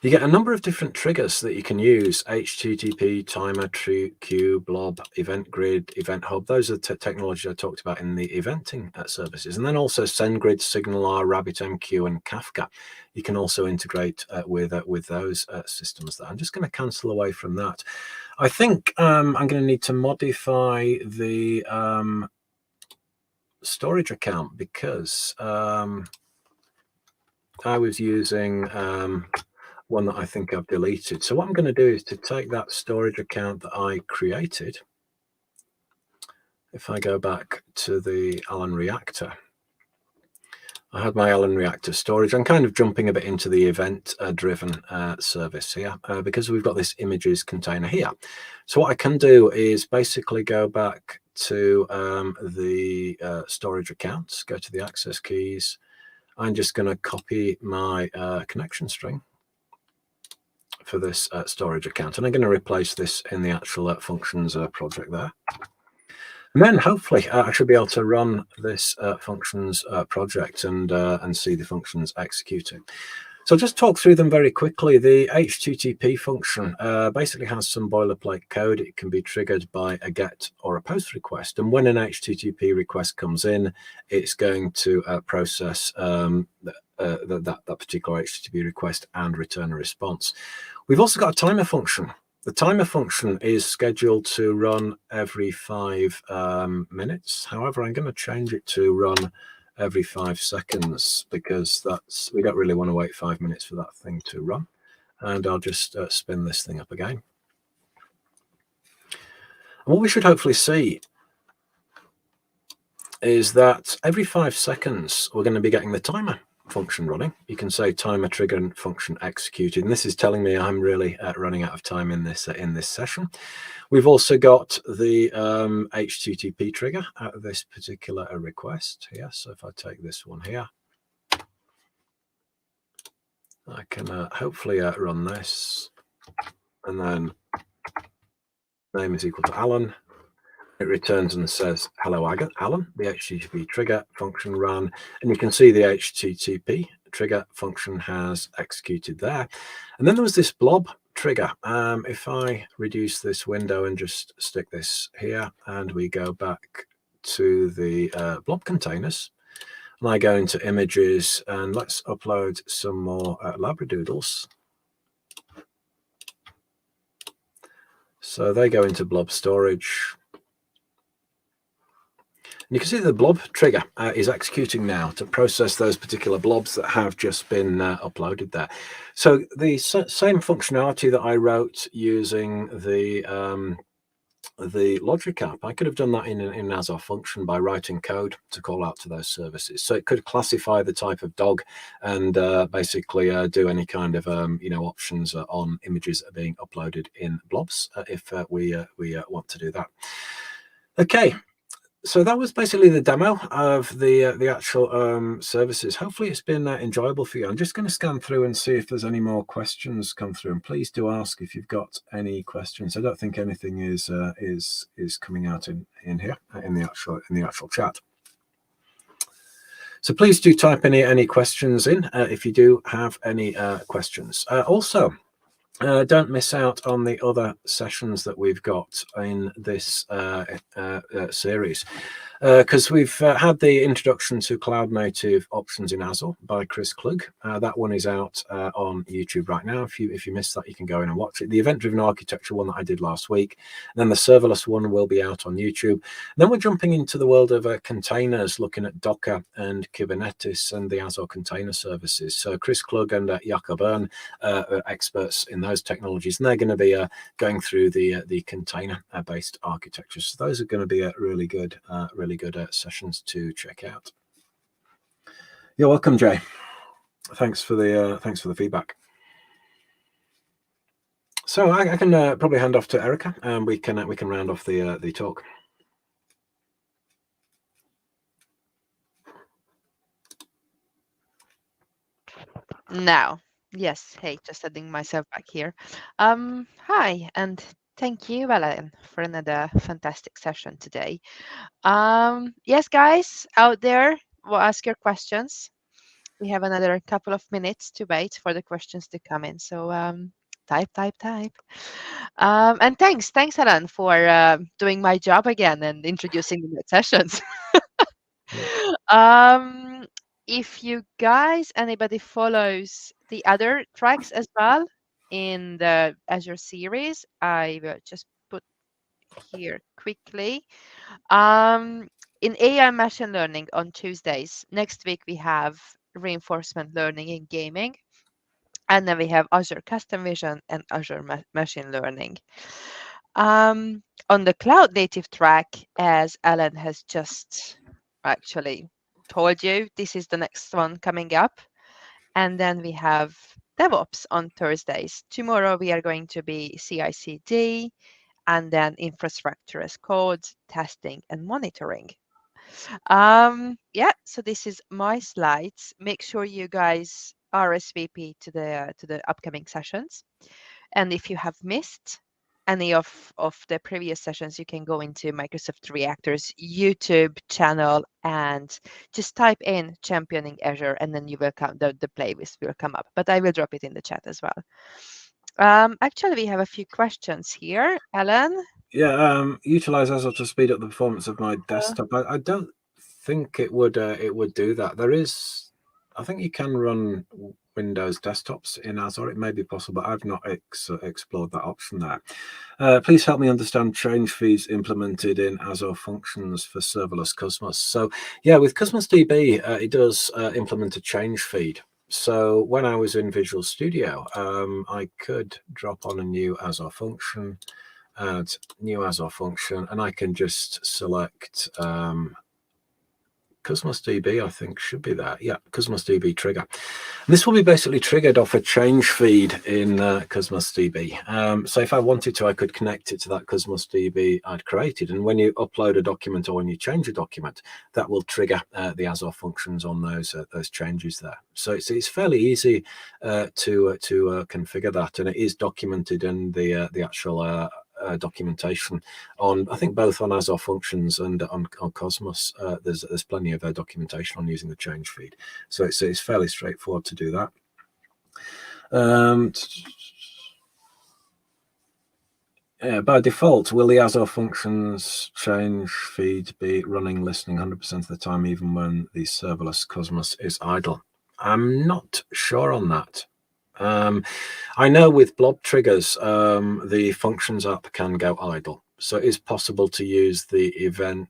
Speaker 2: You get a number of different triggers that you can use: HTTP, timer, true queue, blob, event grid, event hub. Those are the technologies I talked about in the eventing services. And then also SendGrid, SignalR, RabbitMQ, and Kafka. You can also integrate with those systems there. I'm just going to cancel away from that. I think I'm going to need to modify the storage account because I was using one that I think I've deleted. So what I'm going to do is to take that storage account that I created. If I go back to the Allen Reactor, I had my Allen Reactor storage. I'm kind of jumping a bit into the event-driven service here because we've got this images container here. So what I can do is basically go back to the storage accounts, go to the access keys. I'm just going to copy my connection string for this storage account, and I'm going to replace this in the actual functions project there. And then hopefully I should be able to run this functions project and see the functions executing. So I'll just talk through them very quickly. The HTTP function basically has some boilerplate code. It can be triggered by a GET or a POST request. And when an HTTP request comes in, it's going to process that particular HTTP request and return a response. We've also got a timer function. The timer function is scheduled to run every 5 minutes. However, I'm going to change it to run every 5 seconds because we don't really want to wait 5 minutes for that thing to run. And I'll just spin this thing up again. And what we should hopefully see is that every 5 seconds, we're going to be getting the timer function running. You can say timer trigger and function executed, and this is telling me I'm really running out of time in this session. We've also got the HTTP trigger out of this particular request here. So if I take this one here, I can hopefully run this, and then name is equal to Alan. It returns and says, hello, Alan. The HTTP trigger function ran, and you can see the HTTP trigger function has executed there. And then there was this blob trigger. If I reduce this window and just stick this here, and we go back to the blob containers, and I go into images, and let's upload some more Labradoodles. So they go into blob storage. You can see the blob trigger is executing now to process those particular blobs that have just been uploaded there. So the same functionality that I wrote using the logic app, I could have done that in an Azure function by writing code to call out to those services. So it could classify the type of dog and basically do any kind of options on images that are being uploaded in blobs if we want to do that. Okay. So that was basically the demo of the actual services. Hopefully it's been enjoyable for you. I'm just going to scan through and see if there's any more questions come through. And please do ask if you've got any questions. I don't think anything is coming out in here in the actual chat. So please do type any questions in if you do have any questions. Also, don't miss out on the other sessions that we've got in this series, because we've had the introduction to cloud native options in Azure by Chris Klug. That one is out on YouTube right now. If you missed that, you can go in and watch it. The event-driven architecture one that I did last week, and then the serverless one will be out on YouTube. And then we're jumping into the world of containers, looking at Docker and Kubernetes and the Azure container services. So Chris Klug and Jakob Ern are experts in those technologies, and they're going to be going through the container-based architecture. So those are going to be really good sessions to check out. You're welcome, Jay. Thanks for the feedback. So I can probably hand off to Erica, and we can round off the talk.
Speaker 1: Now, yes, hey, just adding myself back here. Hi, and thank you, Alan, for another fantastic session today. Yes, guys out there, we'll ask your questions. we have another couple of minutes to wait for the questions to come in. So type. And thanks, Alan, for doing my job again and introducing the sessions. um, if you guys, anybody follows the other tracks as well in the Azure series, I will just put here quickly. In AI machine learning on Tuesdays, next week we have reinforcement learning in gaming. And then we have Azure Custom Vision and Azure Machine Learning. On the cloud native track, as Alan has just actually told you, this is the next one coming up. And then we have DevOps on Thursdays. Tomorrow we are going to be CI/CD and then infrastructure as code, testing and monitoring. Yeah, so this is my slides. Make sure you guys RSVP to the upcoming sessions. And if you have missed any of the previous sessions, you can go into Microsoft Reactor's YouTube channel and just type in championing Azure, and then you will come, the playlist will come up. But I will drop it in the chat as well. Actually, we have a few questions here. Alan?
Speaker 2: Yeah, utilize Azure to speed up the performance of my desktop. I don't think it would do that. There is, I think you can run Windows desktops in Azure. It may be possible. I've not explored that option there. Please help me understand change feeds implemented in Azure functions for serverless Cosmos. So yeah, with Cosmos DB, it does implement a change feed. So when I was in Visual Studio, I could drop on a new Azure function, add new Azure function, and I can just select Cosmos DB, I think should be there. Yeah, Cosmos DB trigger. This will be basically triggered off a change feed in Cosmos DB. So if I wanted to, I could connect it to that Cosmos DB I'd created. And when you upload a document or when you change a document, that will trigger the Azure functions on those changes there. So it's fairly easy to configure that, and it is documented in the actual documentation on, I think, both on Azure Functions and on Cosmos. There's plenty of documentation on using the change feed, so it's fairly straightforward to do that. Yeah, by default, will the Azure Functions change feed be running, listening 100% of the time, even when the serverless Cosmos is idle? I'm not sure on that. I know with blob triggers, the functions app can go idle. So it is possible to use the event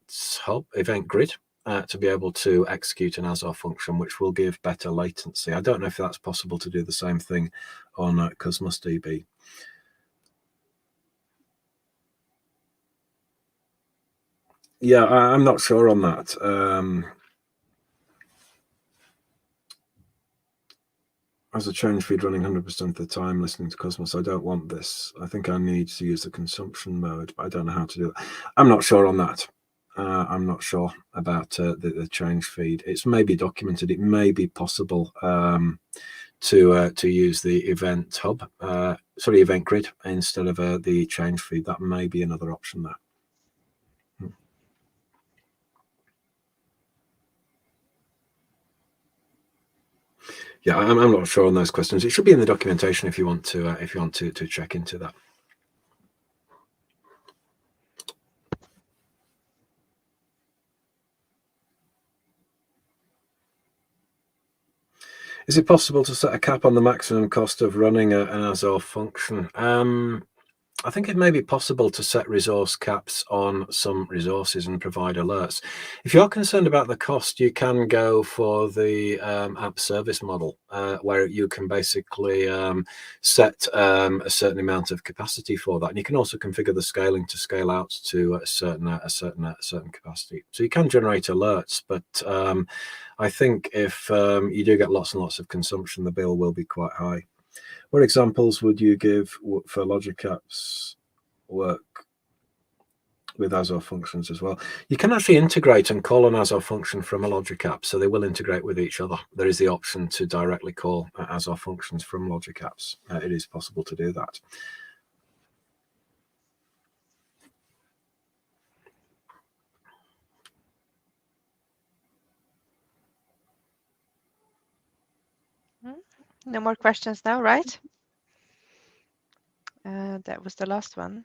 Speaker 2: grid to be able to execute an Azure function, which will give better latency. I don't know if that's possible to do the same thing on Cosmos DB. Yeah, I'm not sure on that. As a change feed running 100% of the time listening to Cosmos, I don't want this. I think I need to use the consumption mode, but I don't know how to do it. I'm not sure on that. I'm not sure about the change feed. It's maybe documented. It may be possible to use the event hub, event grid instead of the change feed. That may be another option there. Yeah, I'm not sure on those questions. It should be in the documentation if you want to check into that. Is it possible to set a cap on the maximum cost of running an Azure function? I think it may be possible to set resource caps on some resources and provide alerts. If you're concerned about the cost, you can go for the app service model, where you can basically set a certain amount of capacity for that. And you can also configure the scaling to scale out to a certain capacity. So you can generate alerts, but I think if you do get lots and lots of consumption, the bill will be quite high. What examples would you give for logic apps work with Azure functions as well? You can actually integrate and call an Azure function from a logic app, so they will integrate with each other. There is the option to directly call Azure functions from logic apps. It is possible to do that.
Speaker 1: No more questions now, right? That was the last one.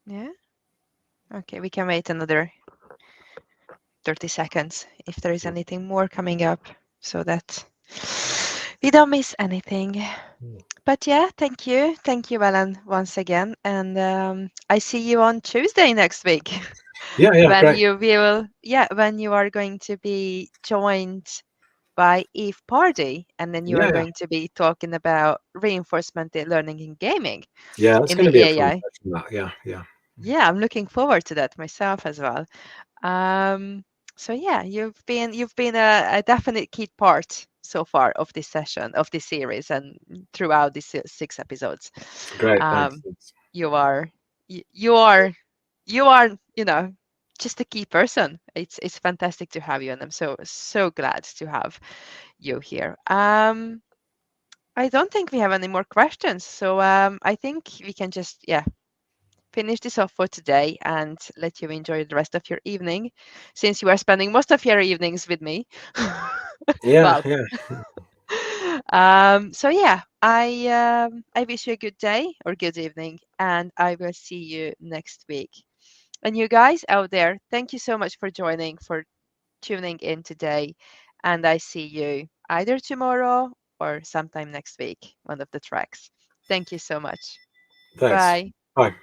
Speaker 1: Yeah. Okay, we can wait another 30 seconds if there is anything more coming up so that we don't miss anything. But yeah, thank you. Thank you, Alan, once again. And I see you on Tuesday next week
Speaker 2: Yeah,
Speaker 1: when
Speaker 2: great.
Speaker 1: when you are going to be joined by Eve Pardy, and then you are
Speaker 2: Yeah.
Speaker 1: going to be talking about reinforcement learning in gaming
Speaker 2: Yeah, that's
Speaker 1: in
Speaker 2: going to
Speaker 1: the
Speaker 2: be a fun
Speaker 1: AI.
Speaker 2: session, that. Yeah.
Speaker 1: Yeah, I'm looking forward to that myself as well. So yeah, you've been a definite key part so far of this session, of this series, and throughout these 6 episodes.
Speaker 2: Great, thanks.
Speaker 1: Um, you are you are you are just a key person. It's fantastic to have you, and I'm so glad to have you here. I don't think we have any more questions, so I think we can just finish this off for today and let you enjoy the rest of your evening, since you are spending most of your evenings with me.
Speaker 2: Yeah,
Speaker 1: Well,
Speaker 2: yeah.
Speaker 1: so yeah, I wish you a good day or good evening, and I will see you next week. And you guys out there, thank you so much for joining, for tuning in today, and I see you either tomorrow or sometime next week, one of the tracks. Thank you so much.
Speaker 2: Thanks.
Speaker 1: Bye.
Speaker 2: Bye.